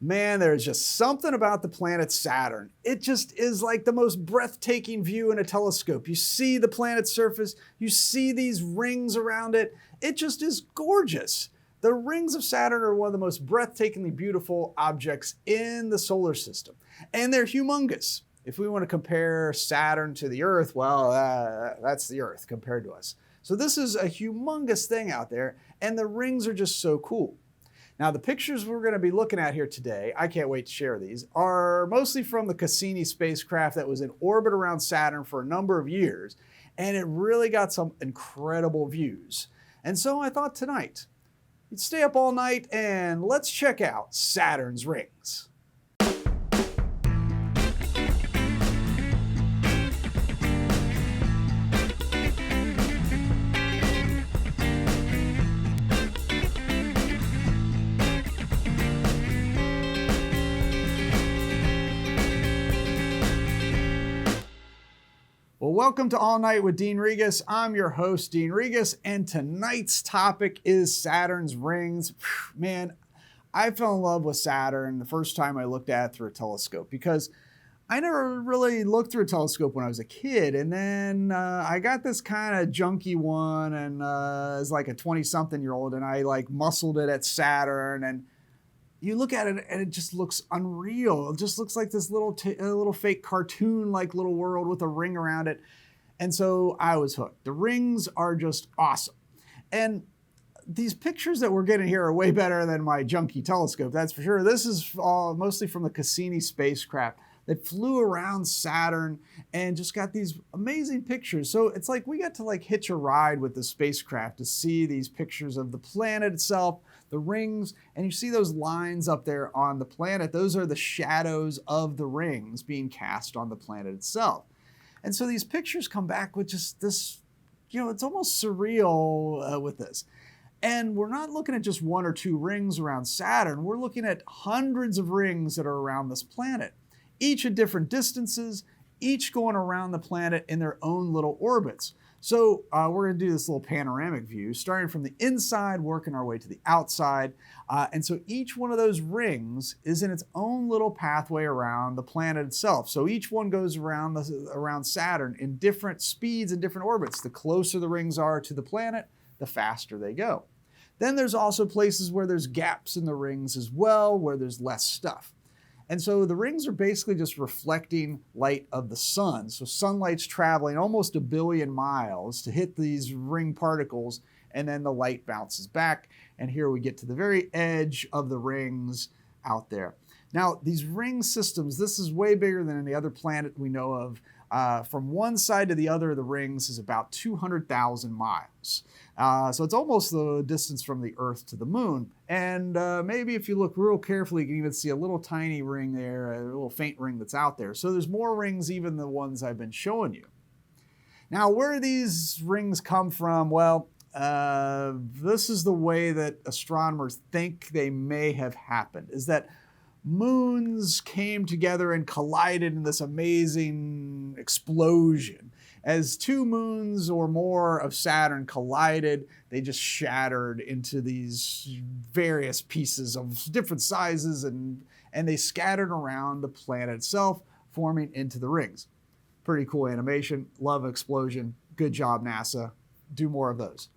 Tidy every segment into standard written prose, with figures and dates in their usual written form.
Man, there's just something about the planet Saturn. It just is like the most breathtaking view in a telescope. You see the planet's surface, you see these rings around it. It just is gorgeous. The rings of Saturn are one of the most breathtakingly beautiful objects in the solar system, and they're humongous. If we want to compare Saturn to the Earth, well, that's the Earth compared to us. So this is a humongous thing out there, and the rings are just so cool. Now, the pictures we're going to be looking at here today, I can't wait to share these, are mostly from the Cassini spacecraft that was in orbit around Saturn for a number of years, and it really got some incredible views. And so I thought tonight, you'd stay up all night and let's check out Saturn's rings. Well, welcome to All Night with Dean Regas. I'm your host, Dean Regas, and tonight's topic is Saturn's rings. Man, I fell in love with Saturn the first time I looked at it through a telescope because I never really looked through a telescope when I was a kid, and then I got this kind of junky one, and as like a 20-something-year-old, and I like muscled it at Saturn, and you look at it and it just looks unreal. It just looks like this little fake cartoon-like little world with a ring around it. And so I was hooked. The rings are just awesome. And these pictures that we're getting here are way better than my junky telescope, that's for sure. This is mostly from the Cassini spacecraft that flew around Saturn and just got these amazing pictures. So it's like we got to like hitch a ride with the spacecraft to see these pictures of the planet itself, the rings, and you see those lines up there on the planet. Those are the shadows of the rings being cast on the planet itself. And so these pictures come back with just this, it's almost surreal with this. And we're not looking at just one or two rings around Saturn. We're looking at hundreds of rings that are around this planet, each at different distances, each going around the planet in their own little orbits. So we're going to do this little panoramic view, starting from the inside, working our way to the outside. And so each one of those rings is in its own little pathway around the planet itself. So each one goes around Saturn in different speeds and different orbits. The closer the rings are to the planet, the faster they go. Then there's also places where there's gaps in the rings as well, where there's less stuff. And so the rings are basically just reflecting light of the sun. So sunlight's traveling almost 1 billion miles to hit these ring particles, and then the light bounces back. And here we get to the very edge of the rings out there. Now, these ring systems, this is way bigger than any other planet we know of. From one side to the other of the rings is about 200,000 miles. So it's almost the distance from the Earth to the moon. And maybe if you look real carefully, you can even see a little tiny ring there, a little faint ring that's out there. So there's more rings even than the ones I've been showing you. Now, where do these rings come from? Well, this is the way that astronomers think they may have happened, is that moons came together and collided in this amazing explosion. As two moons or more of Saturn collided, they just shattered into these various pieces of different sizes, and they scattered around the planet itself, forming into the rings. Pretty cool animation. Love explosion. Good job, NASA. Do more of those.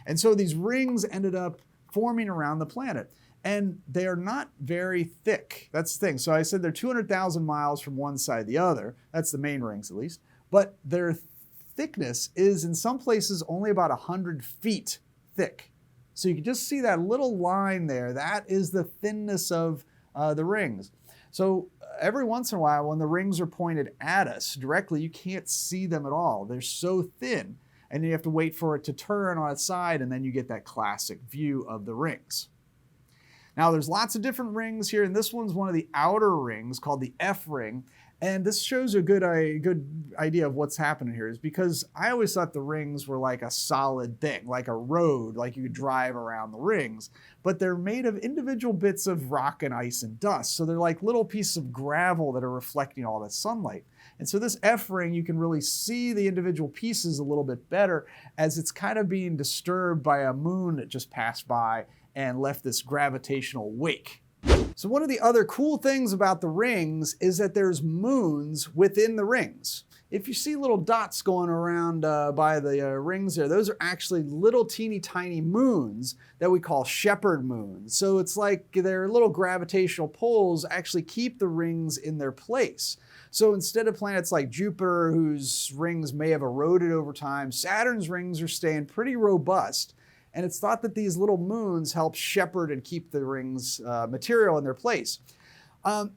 And so these rings ended up forming around the planet. And they are not very thick. That's the thing. So I said they're 200,000 miles from one side to the other. That's the main rings, at least. But their thickness is in some places only about 100 feet thick. So you can just see that little line there. That is the thinness of the rings. So every once in a while, when the rings are pointed at us directly, you can't see them at all. They're so thin. And you have to wait for it to turn on its side, and then you get that classic view of the rings. Now, there's lots of different rings here, and this one's one of the outer rings called the F ring. And this shows you a good idea of what's happening here, is because I always thought the rings were like a solid thing, like a road, like you could drive around the rings. But they're made of individual bits of rock and ice and dust. So they're like little pieces of gravel that are reflecting all that sunlight. And so this F ring, you can really see the individual pieces a little bit better as it's kind of being disturbed by a moon that just passed by and left this gravitational wake. So one of the other cool things about the rings is that there's moons within the rings. If you see little dots going around by the rings there, those are actually little teeny tiny moons that we call shepherd moons. So it's like their little gravitational pulls actually keep the rings in their place. So instead of planets like Jupiter, whose rings may have eroded over time, Saturn's rings are staying pretty robust. And it's thought that these little moons help shepherd and keep the rings material in their place.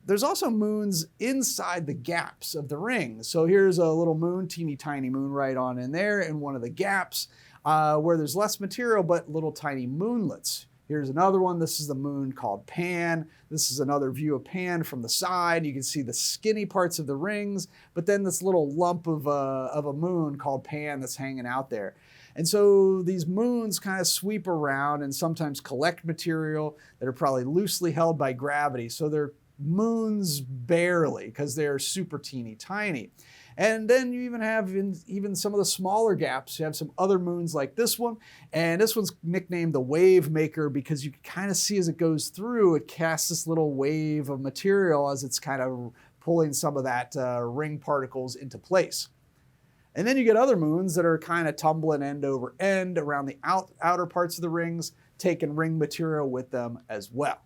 There's also moons inside the gaps of the rings. So here's a little moon, teeny tiny moon right on in there in one of the gaps where there's less material but little tiny moonlets. Here's another one. This is the moon called Pan. This is another view of Pan from the side. You can see the skinny parts of the rings, but then this little lump of a moon called Pan that's hanging out there. And so these moons kind of sweep around and sometimes collect material that are probably loosely held by gravity. So they're moons barely because they're super teeny tiny. And then you even have in some of the smaller gaps, you have some other moons like this one. And this one's nicknamed the wave maker because you can kind of see as it goes through, it casts this little wave of material as it's kind of pulling some of that ring particles into place. And then you get other moons that are kind of tumbling end over end around the outer parts of the rings, taking ring material with them as well.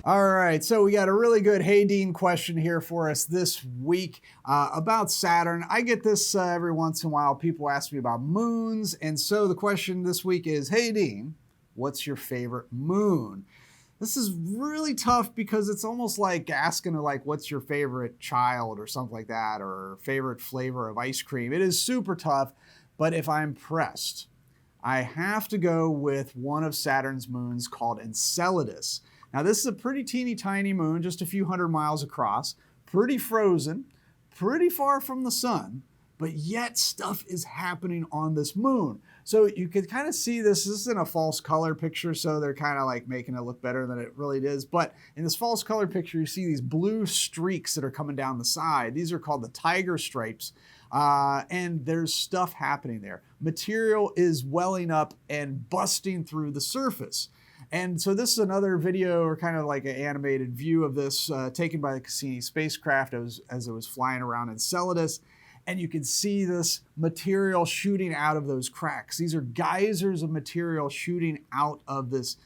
All right, so we got a really good Hey Dean question here for us this week about Saturn. I get this every once in a while. People ask me about moons. And so the question this week is, Hey Dean, what's your favorite moon? This is really tough because it's almost like asking like, what's your favorite child or something like that, or favorite flavor of ice cream. It is super tough, but if I'm pressed, I have to go with one of Saturn's moons called Enceladus. Now this is a pretty teeny tiny moon, just a few hundred miles across, pretty frozen, pretty far from the sun, but yet stuff is happening on this moon. So you can kind of see this is in a false color picture, so they're kind of like making it look better than it really is. But in this false color picture, you see these blue streaks that are coming down the side. These are called the tiger stripes, and there's stuff happening there. Material is welling up and busting through the surface. And so this is another video, or kind of like an animated view of this taken by the Cassini spacecraft as it was flying around Enceladus. And you can see this material shooting out of those cracks. These are geysers of material shooting out of this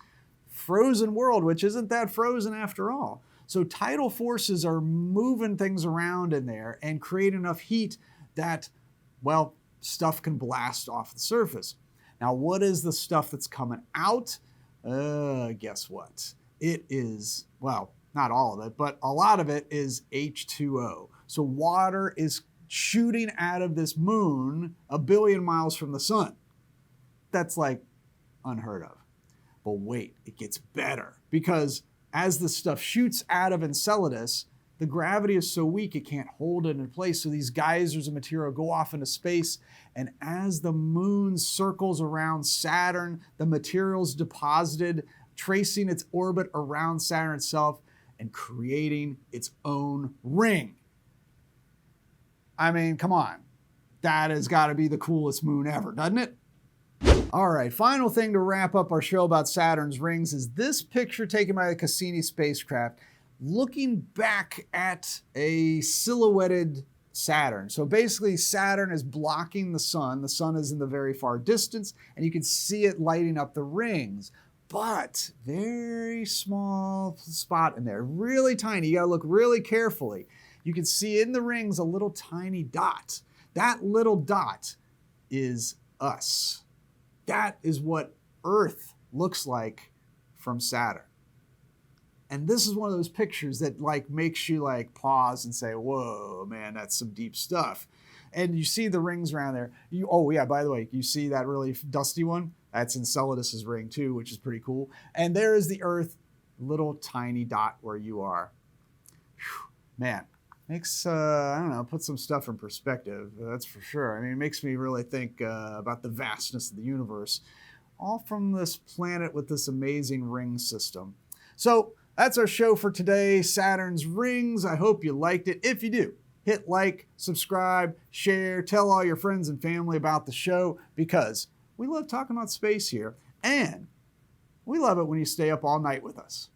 frozen world, which isn't that frozen after all. So tidal forces are moving things around in there and create enough heat that, well, stuff can blast off the surface. Now, what is the stuff that's coming out? Guess what? It is, well, not all of it, but a lot of it is H2O. So water is shooting out of this moon a billion miles from the sun. That's like unheard of. But wait, it gets better, because as the stuff shoots out of Enceladus, the gravity is so weak it can't hold it in place. So these geysers of material go off into space, and as the moon circles around Saturn, the material's deposited, tracing its orbit around Saturn itself and creating its own ring. I mean, come on. That has got to be the coolest moon ever, doesn't it? All right, final thing to wrap up our show about Saturn's rings is this picture taken by the Cassini spacecraft looking back at a silhouetted Saturn. So basically, Saturn is blocking the sun. The sun is in the very far distance, and you can see it lighting up the rings. But very small spot in there, really tiny. You gotta look really carefully. You can see in the rings a little tiny dot. That little dot is us. That is what Earth looks like from Saturn. And this is one of those pictures that like makes you like pause and say, whoa, man, that's some deep stuff. And you see the rings around there. Oh yeah, by the way, you see that really dusty one? That's Enceladus's ring too, which is pretty cool. And there is the Earth, little tiny dot where you are. Whew, man, makes, I don't know, put some stuff in perspective, that's for sure. I mean, it makes me really think about the vastness of the universe, all from this planet with this amazing ring system. So that's our show for today, Saturn's rings. I hope you liked it. If you do, hit like, subscribe, share, tell all your friends and family about the show, because we love talking about space here. And We love it when you stay up all night with us.